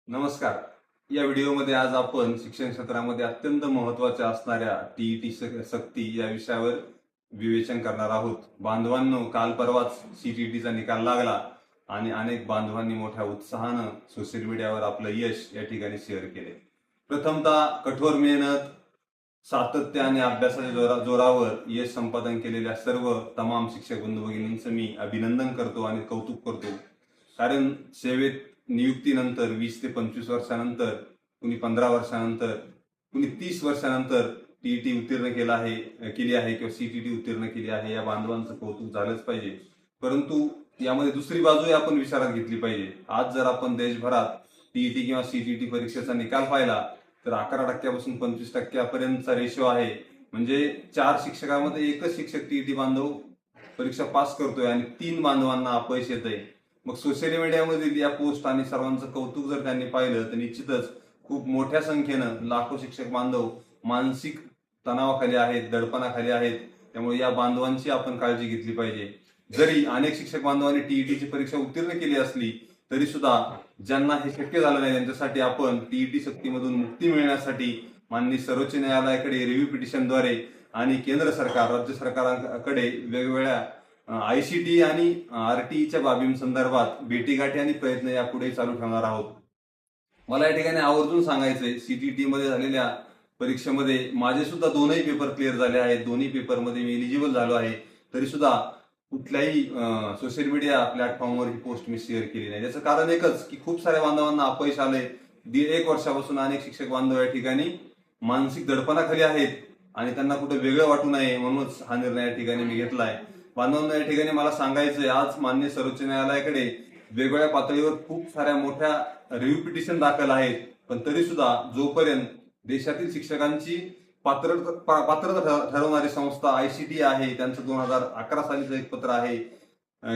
नमस्कार. या व्हिडिओमध्ये आज आपण शिक्षण क्षेत्रामध्ये अत्यंत महत्त्वाच्या असणाऱ्या टीईटी सक्ती या विषयावर विवेचन करणार आहोत. बांधवांनो, काल परवाच सीटीईटीचा निकाल लागला आणि अनेक बांधवांनी मोठ्या उत्साहानं सोशल मीडियावर आपलं यश या ठिकाणी शेअर केले. प्रथमतः कठोर मेहनत, सातत्य आणि अभ्यासाच्या जोरावर यश संपादन केलेल्या सर्व तमाम शिक्षक बंधू भगिनींचं मी अभिनंदन करतो आणि कौतुक करतो. कारण सेवेत नियुक्तीनंतर 20 ते 25 वर्षानंतर, कुणी 15 वर्षानंतर, कुणी 30 वर्षानंतर टीईटी उत्तीर्ण केली आहे किंवा सीटीईटी उत्तीर्ण केली आहे, या बांधवांचं कौतुक झालंच पाहिजे. परंतु यामध्ये दुसरी बाजूही आपण विचारात घेतली पाहिजे. आज जर आपण देशभरात टीईटी किंवा सीटीईटी परीक्षेचा निकाल पाहिला तर 11% 25% रेशो आहे. म्हणजे 4 शिक्षकांमध्ये एकच शिक्षक टीईटी बांधव परीक्षा पास करतोय आणि 3 बांधवांना अपयश येतंय. मग सोशल मीडियामधील या पोस्ट आणि सर्वांचं कौतुक जर त्यांनी पाहिलं तर निश्चितच खूप मोठ्या संख्येनं लाखो शिक्षक बांधव मानसिक तणावाखाली आहेत, दडपणाखाली आहेत. त्यामुळे या बांधवांची आपण काळजी घेतली पाहिजे. जरी अनेक शिक्षक बांधवांनी टीईटीची परीक्षा उत्तीर्ण केली असली तरी सुद्धा ज्यांना हे शक्य झालं नाही त्यांच्यासाठी आपण टीईटी सक्तीमधून मुक्ती मिळण्यासाठी माननीय सर्वोच्च न्यायालयाकडे रिव्ह्यू पिटिशनद्वारे आणि केंद्र सरकार, राज्य सरकारांकडे वेगवेगळ्या आयसीटी आणि आरटीईच्या बाबींसंदर्भात भेटीगाठी आणि प्रयत्न यापुढे चालू ठेवणार आहोत. मला या ठिकाणी आवर्जून सांगायचंय, सीटीईटी मध्ये झालेल्या परीक्षेमध्ये माझे सुद्धा 2ही पेपर क्लिअर झाले आहेत. दोन्ही पेपरमध्ये मी एलिजिबल झालो आहे. तरी सुद्धा कुठल्याही सोशल मीडिया प्लॅटफॉर्मवर ही पोस्ट मी शेअर केली नाही. याचं कारण एकच की खूप साऱ्या बांधवांना अपयश आले. 1 वर्षापासून अनेक शिक्षक बांधव या ठिकाणी मानसिक दडपणाखाली आहेत आणि त्यांना कुठे वेगळं वाटू नये म्हणूनच हा निर्णय या ठिकाणी मी घेतलाय. बांधवांना या ठिकाणी मला सांगायचंय, आज माननीय सर्वोच्च न्यायालयाकडे वेगवेगळ्या पातळीवर खूप साऱ्या मोठ्या रिव्ह्यू पिटिशन दाखल आहेत. पण तरी सुद्धा जोपर्यंत देशातील शिक्षकांची पात्रता ठरवणारी संस्था आयसीटी आहे, त्यांचं 2011 सालीचं एक पत्र आहे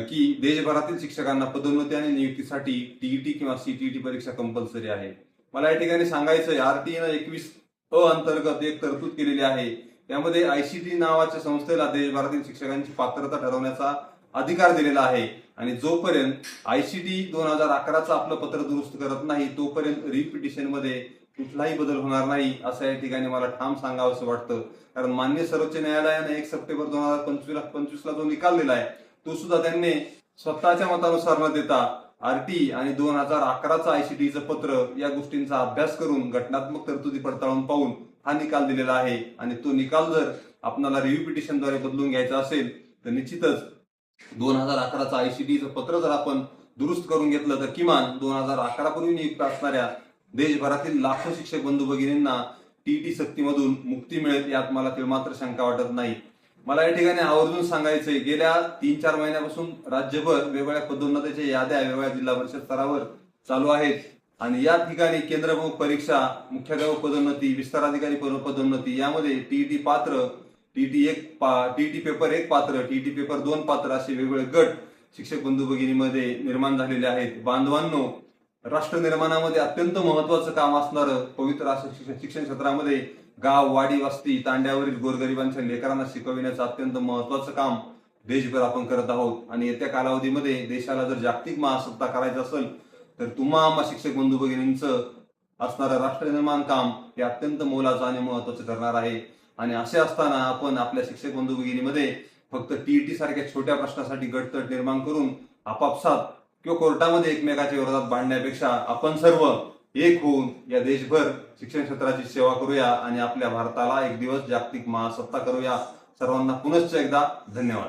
की देशभरातील शिक्षकांना पदोन्नती आणि नियुक्तीसाठी टीईटी किंवा सीटीईटी परीक्षा कंपल्सरी आहे. मला या ठिकाणी सांगायचंय, आरटीईनं 21 अंतर्गत एक तरतूद केलेली आहे. त्यामध्ये आयसीटी नावाच्या संस्थेला देशभरातील शिक्षकांची पात्रता ठरवण्याचा अधिकार दिलेला आहे आणि जोपर्यंत आयसीटी 2011चं आपलं पत्र दुरुस्त करत नाही तोपर्यंत रिपिटिशन मध्ये कुठलाही बदल होणार नाही, असं या ठिकाणी मला ठाम सांगावंसं वाटतं. कारण माननीय सर्वोच्च न्यायालयाने 1 सप्टेंबर 2025 जो निकाल दिलाय तो सुद्धा त्यांनी स्वतःच्या मतानुसार न देता आरटी आणि 2011चं आयसीटीचं पत्र या गोष्टींचा अभ्यास करून घटनात्मक तरतुदी पडताळून पाहून हा निकाल दिलेला आहे. आणि तो निकाल जर आपल्याला रिव्ह्यू पिटिशनद्वारे बदलून घ्यायचा असेल तर निश्चितच 2011चं आयसीटीचं पत्र जर आपण दुरुस्त करून घेतलं तर किमान 2011 पूर्वी नियुक्त असणाऱ्या देशभरातील लाखो शिक्षक बंधू भगिनींना टीईटी सक्तीमधून मुक्ती मिळेल, यात मला मात्र शंका वाटत नाही. मला या ठिकाणी आवर्जून सांगायचंय, गेल्या 3-4 महिन्यापासून राज्यभर वेगवेगळ्या पदोन्नतीच्या याद्या वेगवेगळ्या जिल्हा परिषद स्तरावर चालू आहेत आणि या ठिकाणी केंद्रप्रमुख परीक्षा, मुख्याध्यापक पदोन्नती, विस्तार अधिकारी पदोन्नती यामध्ये टीईटी पात्र, टीईटी पेपर 1 पात्र, टीईटी पेपर 2 पात्र असे वेगवेगळे गट शिक्षक बंधू भगिनीमध्ये निर्माण झालेले आहेत. बांधवांनो, राष्ट्र निर्माणामध्ये अत्यंत महत्वाचं काम असणारं पवित्र असं शिक्षण क्षेत्रामध्ये गाव, वाडी, वस्ती, तांड्यावरील गोरगरिबांच्या लेकरांना शिकविण्याचं अत्यंत महत्वाचं काम देशभर आपण करत आहोत. आणि येत्या कालावधीमध्ये देशाला जर जागतिक महासत्ता करायचं असेल तर तुम्हा शिक्षक बंधू भगिनींचं असणारं राष्ट्र निर्माण काम हे अत्यंत मोलाचं आणि महत्वाचं ठरणार आहे. आणि असे असताना आपण आपल्या शिक्षक बंधू भगिनीमध्ये फक्त टीईटी सारख्या छोट्या प्रश्नासाठी गटतट निर्माण करून आपापसात किंवा कोर्टामध्ये एकमेकाच्या विरोधात भांडण्यापेक्षा आपण सर्व एक होऊन या देशभर शिक्षण क्षेत्राची सेवा करूया आणि आपल्या भारताला एक दिवस जागतिक महासत्ता करूया. सर्वांना पुनश्च एकदा धन्यवाद.